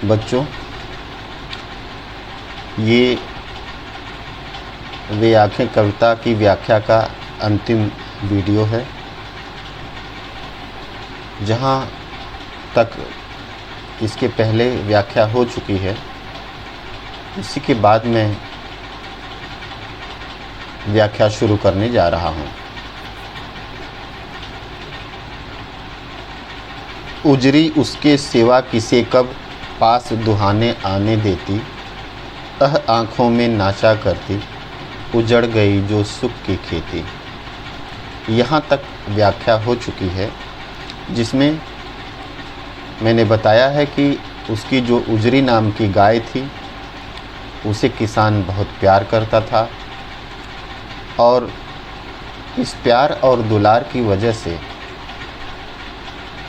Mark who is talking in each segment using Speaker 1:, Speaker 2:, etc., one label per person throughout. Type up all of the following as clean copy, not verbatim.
Speaker 1: बच्चों, ये वे आँखें कविता की व्याख्या का अंतिम वीडियो है, जहाँ तक इसके पहले व्याख्या हो चुकी है उसी के बाद मैं व्याख्या शुरू करने जा रहा हूँ। उजरी उसके सिवा किसे कब पास दुहाने आने देती, आँखों में नाचा करती, उजड़ गई जो सुख की खेती। यहाँ तक व्याख्या हो चुकी है, जिसमें मैंने बताया है कि उसकी जो उजरी नाम की गाय थी उसे किसान बहुत प्यार करता था, और इस प्यार और दुलार की वजह से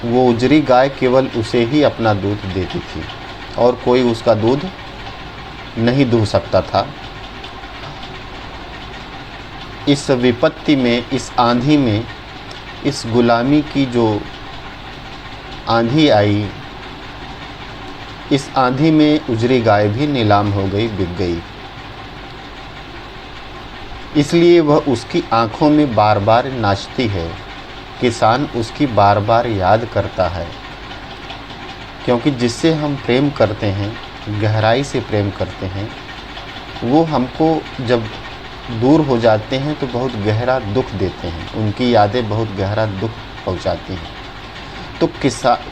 Speaker 1: वो उजरी गाय केवल उसे ही अपना दूध देती थी और कोई उसका दूध नहीं दूह सकता था। इस विपत्ति में, इस आंधी में, इस गुलामी की जो आंधी आई, इस आंधी में उजरी गाय भी नीलाम हो गई, बिक गई। इसलिए वह उसकी आंखों में बार बार नाचती है। किसान उसकी बार बार याद करता है, क्योंकि जिससे हम प्रेम करते हैं, गहराई से प्रेम करते हैं, वो हमको जब दूर हो जाते हैं तो बहुत गहरा दुख देते हैं, उनकी यादें बहुत गहरा दुख पहुंचाती हैं। तो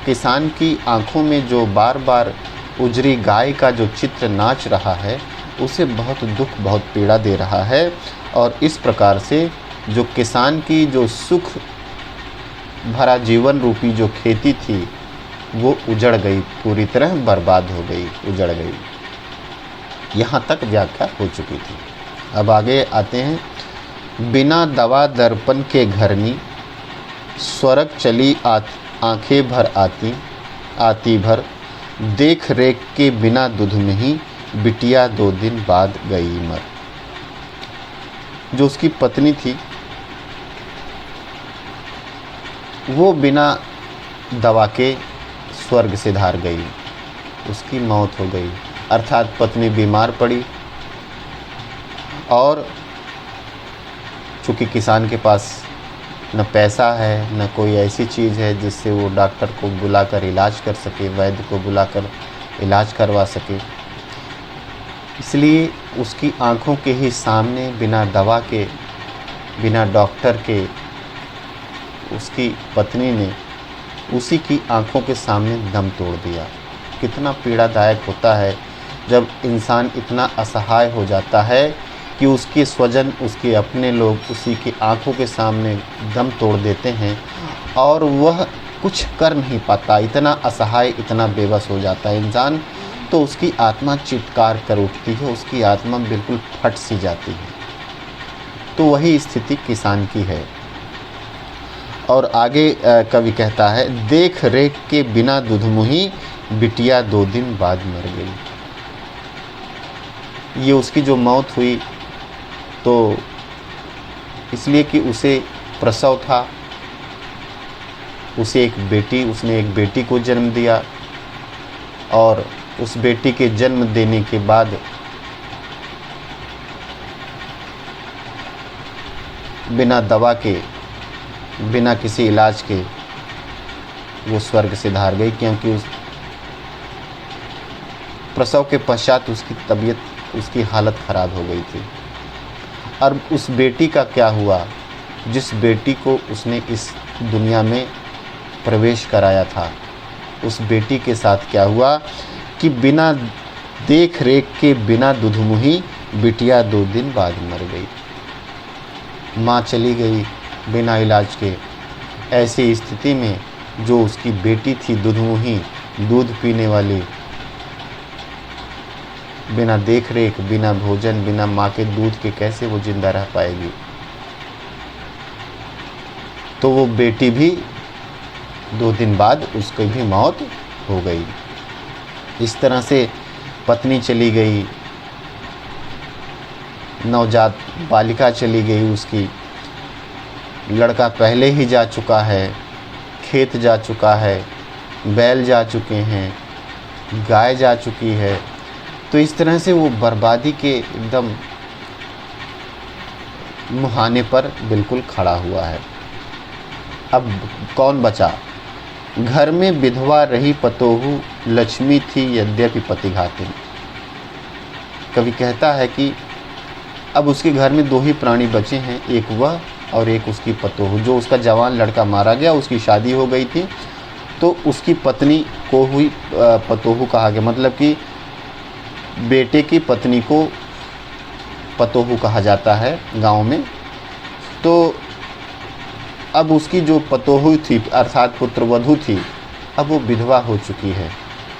Speaker 1: किसान की आंखों में जो बार बार उजरी गाय का जो चित्र नाच रहा है, उसे बहुत दुख, बहुत पीड़ा दे रहा है, और इस प्रकार से जो किसान की जो सुख भरा जीवन रूपी जो खेती थी वो उजड़ गई, पूरी तरह बर्बाद हो गई, उजड़ गई। यहाँ तक व्याख्या हो चुकी थी। अब आगे आते हैं। बिना दवा दर्पण के घरनी, स्वर्ग चली आंखें भर आती भर, देख रेख के बिना दूध में ही, बिटिया 2 दिन बाद गई मर। जो उसकी पत्नी थी वो बिना दवा के स्वर्ग से धार गई, उसकी मौत हो गई। अर्थात पत्नी बीमार पड़ी, और चूँकि किसान के पास न पैसा है, न कोई ऐसी चीज़ है जिससे वो डॉक्टर को बुलाकर इलाज कर सके, वैद्य को बुलाकर इलाज करवा सके, इसलिए उसकी आंखों के ही सामने बिना दवा के, बिना डॉक्टर के, उसकी पत्नी ने उसी की आंखों के सामने दम तोड़ दिया। कितना पीड़ादायक होता है जब इंसान इतना असहाय हो जाता है कि उसके स्वजन, उसके अपने लोग उसी की आंखों के सामने दम तोड़ देते हैं और वह कुछ कर नहीं पाता। इतना असहाय, इतना बेबस हो जाता है इंसान, तो उसकी आत्मा चित्कार कर उठती है, उसकी आत्मा बिल्कुल फट सी जाती है। तो वही स्थिति किसान की है। और आगे कवि कहता है, देख रेख के बिना दूध मुही, बिटिया 2 दिन बाद मर गई। ये उसकी जो मौत हुई तो इसलिए कि उसे प्रसव था, उसने एक बेटी को जन्म दिया, और उस बेटी के जन्म देने के बाद बिना दवा के, बिना किसी इलाज के वो स्वर्ग से धार गई, क्योंकि उस प्रसव के पश्चात उसकी तबीयत, उसकी हालत ख़राब हो गई थी। और उस बेटी का क्या हुआ, जिस बेटी को उसने इस दुनिया में प्रवेश कराया था, उस बेटी के साथ क्या हुआ कि बिना देख रेख के, बिना दूध मुही, बिटिया 2 दिन बाद मर गई। माँ चली गई बिना इलाज के। ऐसी स्थिति में जो उसकी बेटी थी दुधमुही, दूध पीने वाली, बिना देख रेख, बिना भोजन, बिना माँ के दूध के कैसे वो जिंदा रह पाएगी। तो वो बेटी भी 2 दिन बाद उसकी भी मौत हो गई। इस तरह से पत्नी चली गई, नवजात बालिका चली गई, उसकी लड़का पहले ही जा चुका है, खेत जा चुका है, बैल जा चुके हैं, गाय जा चुकी है। तो इस तरह से वो बर्बादी के एकदम मुहाने पर बिल्कुल खड़ा हुआ है। अब कौन बचा? घर में विधवा रही पतोहू, लक्ष्मी थी यद्यपि पतिघातिन। कवि कहता है कि अब उसके घर में 2 ही प्राणी बचे हैं, एक वह और एक उसकी पतोहू। जो उसका जवान लड़का मारा गया, उसकी शादी हो गई थी, तो उसकी पत्नी को हुई पतोहू कहा गया, मतलब कि बेटे की पत्नी को पतोहू कहा जाता है गांव में। तो अब उसकी जो पतोहू थी अर्थात पुत्रवधू थी, अब वो विधवा हो चुकी है,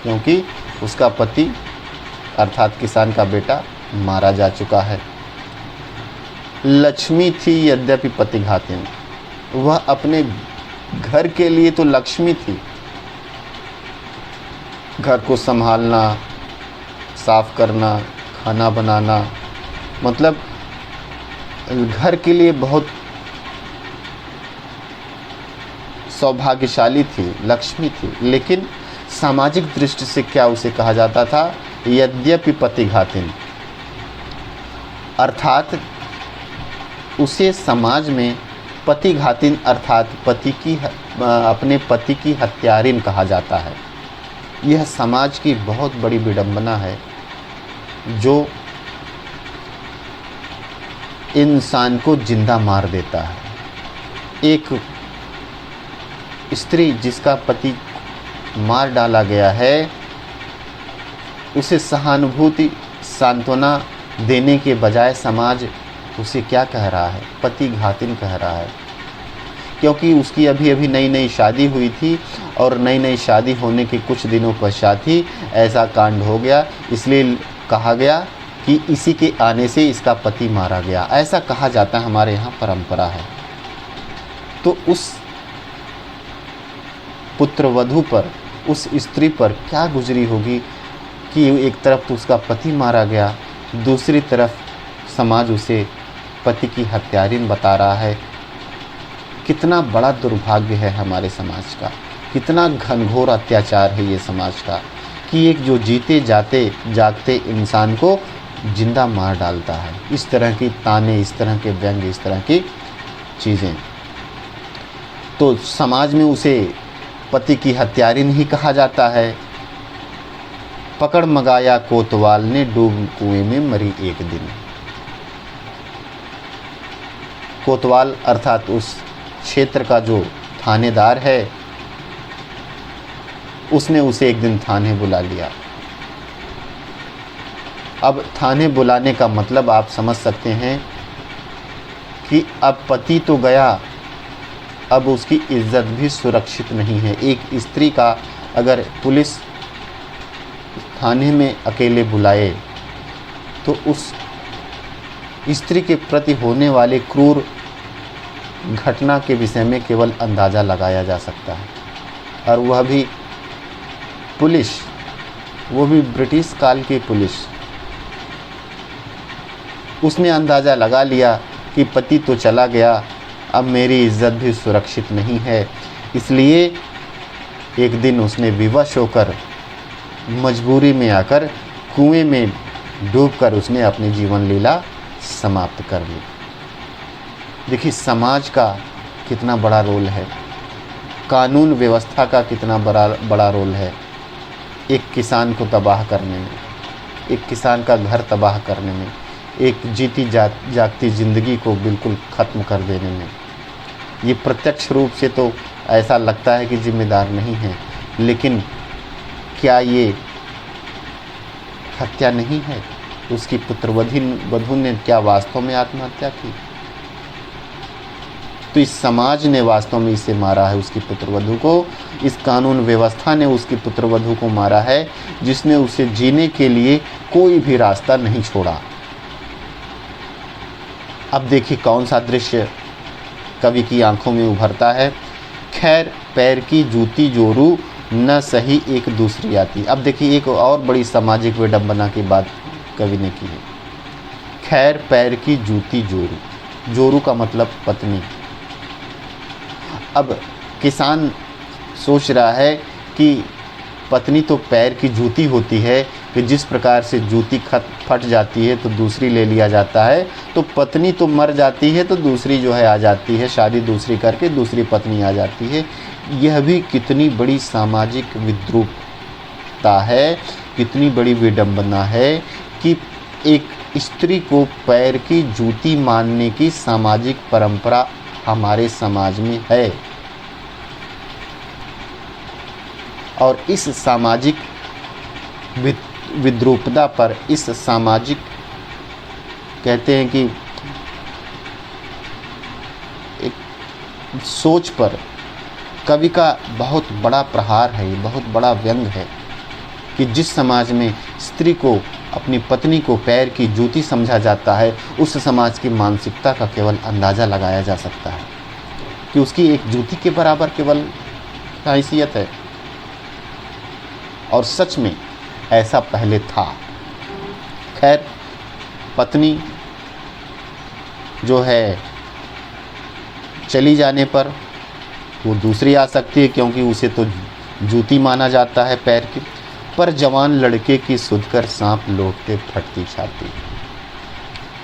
Speaker 1: क्योंकि उसका पति अर्थात किसान का बेटा मारा जा चुका है। लक्ष्मी थी यद्यपि पतिघातिन, वह अपने घर के लिए तो लक्ष्मी थी, घर को संभालना, साफ करना, खाना बनाना, मतलब घर के लिए बहुत सौभाग्यशाली थी, लक्ष्मी थी। लेकिन सामाजिक दृष्टि से क्या उसे कहा जाता था? यद्यपि पतिघातिन, अर्थात उसे समाज में पतिघातिन अर्थात अपने पति की हत्यारिन कहा जाता है। यह समाज की बहुत बड़ी विडंबना है, जो इंसान को जिंदा मार देता है। एक स्त्री जिसका पति मार डाला गया है, उसे सहानुभूति सांत्वना देने के बजाय समाज उसे क्या कह रहा है? पतिघातिन कह रहा है, क्योंकि उसकी अभी अभी नई नई शादी हुई थी और नई नई शादी होने के कुछ दिनों पश्चात ही ऐसा कांड हो गया, इसलिए कहा गया कि इसी के आने से इसका पति मारा गया। ऐसा कहा जाता है, हमारे यहाँ परंपरा है। तो उस पुत्रवधू पर, उस स्त्री पर क्या गुजरी होगी कि एक तरफ तो उसका पति मारा गया, दूसरी तरफ समाज उसे पति की हत्यारिन बता रहा है। कितना बड़ा दुर्भाग्य है हमारे समाज का, कितना घनघोर अत्याचार है ये समाज का, कि एक जो जीते जागते इंसान को जिंदा मार डालता है। इस तरह की ताने, इस तरह के व्यंग, इस तरह की चीज़ें, तो समाज में उसे पति की हत्यारिन ही कहा जाता है। पकड़ मगाया कोतवाल ने, डूब कुएं में मरी एक दिन। कोतवाल अर्थात उस क्षेत्र का जो थानेदार है, उसने उसे एक दिन थाने बुला लिया। अब थाने बुलाने का मतलब आप समझ सकते हैं कि अब पति तो गया, अब उसकी इज्जत भी सुरक्षित नहीं है। एक स्त्री का अगर पुलिस थाने में अकेले बुलाए तो उस स्त्री के प्रति होने वाले क्रूर घटना के विषय में केवल अंदाज़ा लगाया जा सकता है। और वह भी पुलिस, वो भी ब्रिटिश काल की पुलिस, उसने अंदाज़ा लगा लिया कि पति तो चला गया, अब मेरी इज्जत भी सुरक्षित नहीं है। इसलिए एक दिन उसने विवश होकर मजबूरी में आकर कुएं में डूबकर उसने अपनी जीवन लीला समाप्त कर ली। देखिए समाज का कितना बड़ा रोल है, कानून व्यवस्था का कितना बड़ा रोल है एक किसान को तबाह करने में, एक किसान का घर तबाह करने में, एक जीती जागती ज़िंदगी को बिल्कुल ख़त्म कर देने में। ये प्रत्यक्ष रूप से तो ऐसा लगता है कि जिम्मेदार नहीं है, लेकिन क्या ये हत्या नहीं है? उसकी पुत्रवधू ने क्या वास्तव में आत्महत्या की? तो इस समाज ने वास्तव में इसे मारा है, उसकी पुत्रवधू को। इस कानून व्यवस्था ने उसकी पुत्रवधू को मारा है, जिसने उसे जीने के लिए कोई भी रास्ता नहीं छोड़ा। अब देखिए कौन सा दृश्य कवि की आंखों में उभरता है। खैर पैर की जूती जोरू, न सही एक दूसरी आती। अब देखिए एक और बड़ी सामाजिक विडंबना की बात कवि ने की है। खैर पैर की जूती जोरू, जोरू का मतलब पत्नी। अब किसान सोच रहा है कि पत्नी तो पैर की जूती होती है कि जिस प्रकार से जूती फट जाती है तो दूसरी ले लिया जाता है, तो पत्नी तो मर जाती है तो दूसरी जो है आ जाती है, शादी दूसरी करके दूसरी पत्नी आ जाती है। यह भी कितनी बड़ी सामाजिक विद्रूपता है, कितनी बड़ी विडंबना है कि एक स्त्री को पैर की जूती मानने की सामाजिक परंपरा हमारे समाज में है। और इस सामाजिक विद्रूपता पर, इस सामाजिक कहते हैं कि एक सोच पर कवि का बहुत बड़ा प्रहार है, बहुत बड़ा व्यंग है कि जिस समाज में स्त्री को, अपनी पत्नी को पैर की जूती समझा जाता है, उस समाज की मानसिकता का केवल अंदाज़ा लगाया जा सकता है कि उसकी एक जूती के बराबर केवल हैसियत है। और सच में ऐसा पहले था। खैर, पत्नी जो है चली जाने पर वो दूसरी आ सकती है, क्योंकि उसे तो जूती माना जाता है पैर की। पर जवान लड़के की सुधकर सांप लौटते फटती छाती,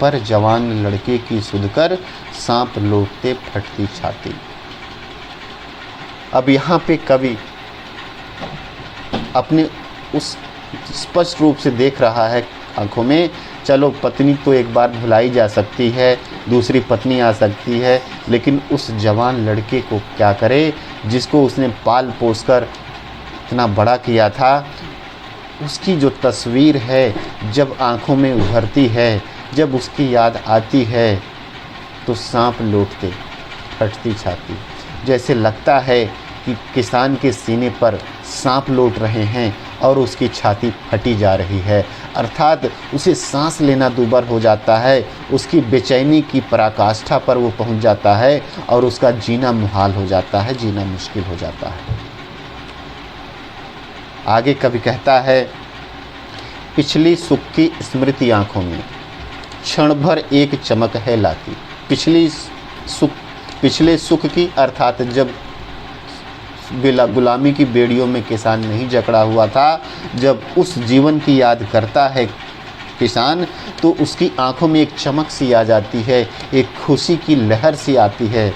Speaker 1: पर जवान लड़के की सुधकर सांप लौटते फटती छाती। अब यहाँ पे कवि अपने उस स्पष्ट रूप से देख रहा है आंखों में, चलो पत्नी तो एक बार भुलाई जा सकती है, दूसरी पत्नी आ सकती है, लेकिन उस जवान लड़के को क्या करे जिसको उसने पाल पोस कर इतना बड़ा किया था। उसकी जो तस्वीर है जब आंखों में उभरती है, जब उसकी याद आती है, तो सांप लौटते फटती छाती। जैसे लगता है कि किसान के सीने पर सांप लौट रहे हैं और उसकी छाती फटी जा रही है, अर्थात उसे सांस लेना दूभर हो जाता है, उसकी बेचैनी की पराकाष्ठा पर वो पहुंच जाता है और उसका जीना मुहाल हो जाता है, जीना मुश्किल हो जाता है। आगे कवि कहता है, पिछली सुख की स्मृति आँखों में क्षण भर एक चमक है लाती। पिछले सुख की, अर्थात जब गुलामी की बेड़ियों में किसान नहीं जकड़ा हुआ था, जब उस जीवन की याद करता है किसान, तो उसकी आंखों में एक चमक सी आ जाती है, एक खुशी की लहर सी आती है।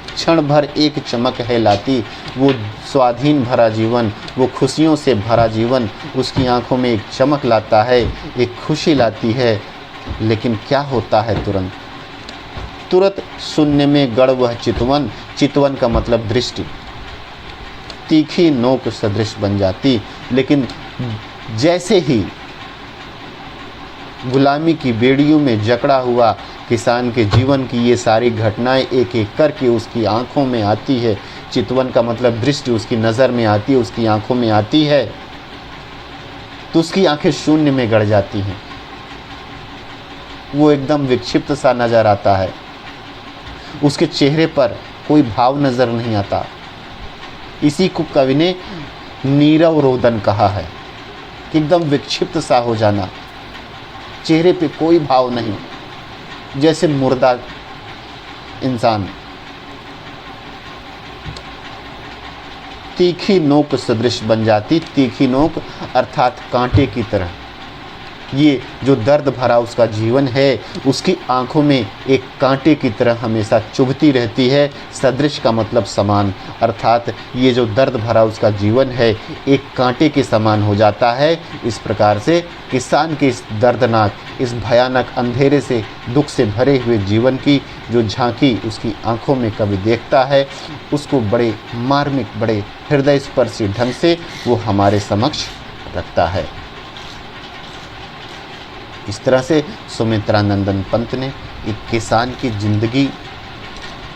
Speaker 1: क्षण भर एक चमक है लाती, वो स्वाधीन भरा जीवन, वो खुशियों से भरा जीवन उसकी आंखों में एक चमक लाता है, एक खुशी लाती है। लेकिन क्या होता है तुरंत शून्य में गड़ वह चितवन, चितवन का मतलब दृष्टि, तीखी नोक सदृश बन जाती। लेकिन जैसे ही गुलामी की बेड़ियों में जकड़ा हुआ किसान के जीवन की ये सारी घटनाएं एक एक करके उसकी आंखों में आती है, चितवन का मतलब दृष्टि उसकी नज़र में आती है, उसकी आंखों में आती है, तो उसकी आंखें शून्य में गड़ जाती हैं। वो एकदम विक्षिप्त सा नज़र आता है, उसके चेहरे पर कोई भाव नज़र नहीं आता। इसी को कवि ने नीरव रोदन कहा है कि एकदम विक्षिप्त सा हो जाना, चेहरे पे कोई भाव नहीं, जैसे मुर्दा इंसान। तीखी नोक सदृश बन जाती, तीखी नोक अर्थात कांटे की तरह। ये जो दर्द भरा उसका जीवन है, उसकी आंखों में एक कांटे की तरह हमेशा चुभती रहती है। सदृश का मतलब समान, अर्थात ये जो दर्द भरा उसका जीवन है एक कांटे के समान हो जाता है। इस प्रकार से किसान के इस दर्दनाक, इस भयानक अंधेरे से, दुख से भरे हुए जीवन की जो झांकी उसकी आंखों में कवि देखता है, उसको बड़े मार्मिक, बड़े हृदय स्पर्शी ढंग से वो हमारे समक्ष रखता है। इस तरह से सुमित्रानंदन पंत ने एक किसान की ज़िंदगी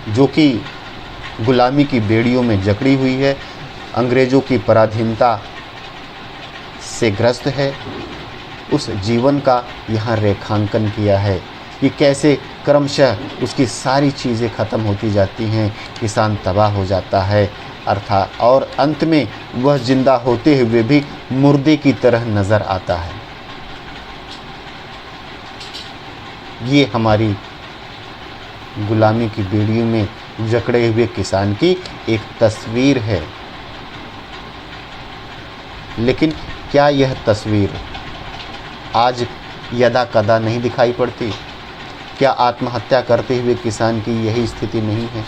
Speaker 1: जो कि गुलामी की बेड़ियों में जकड़ी हुई है, अंग्रेज़ों की पराधीनता से ग्रस्त है, उस जीवन का यहाँ रेखांकन किया है कि कैसे क्रमशः उसकी सारी चीज़ें ख़त्म होती जाती हैं, किसान तबाह हो जाता है, अर्थात और अंत में वह जिंदा होते हुए भी मुर्दे की तरह नज़र आता है। ये हमारी गुलामी की बेड़ियों में जकड़े हुए किसान की एक तस्वीर है। लेकिन क्या यह तस्वीर आज यदा कदा नहीं दिखाई पड़ती? क्या आत्महत्या करते हुए किसान की यही स्थिति नहीं है?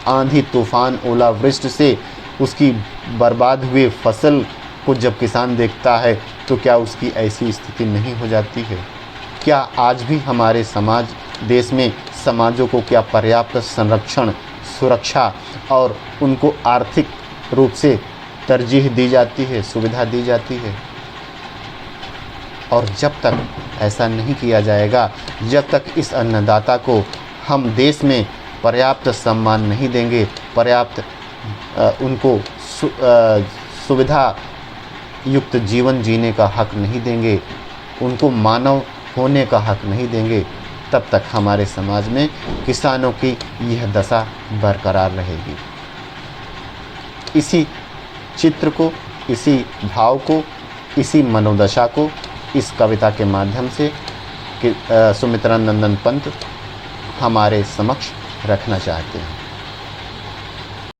Speaker 1: आंधी तूफान ओलावृष्टि से उसकी बर्बाद हुए फसल को जब किसान देखता है तो क्या उसकी ऐसी स्थिति नहीं हो जाती है? क्या आज भी हमारे समाज देश में समाजों को क्या पर्याप्त संरक्षण, सुरक्षा और उनको आर्थिक रूप से तरजीह दी जाती है, सुविधा दी जाती है? और जब तक ऐसा नहीं किया जाएगा, जब तक इस अन्नदाता को हम देश में पर्याप्त सम्मान नहीं देंगे, पर्याप्त उनको सुविधा युक्त जीवन जीने का हक नहीं देंगे, उनको मानव होने का हक नहीं देंगे, तब तक हमारे समाज में किसानों की यह दशा बरकरार रहेगी। इसी चित्र को, इसी भाव को, इसी मनोदशा को इस कविता के माध्यम से सुमित्रा नंदन पंत हमारे समक्ष रखना चाहते हैं।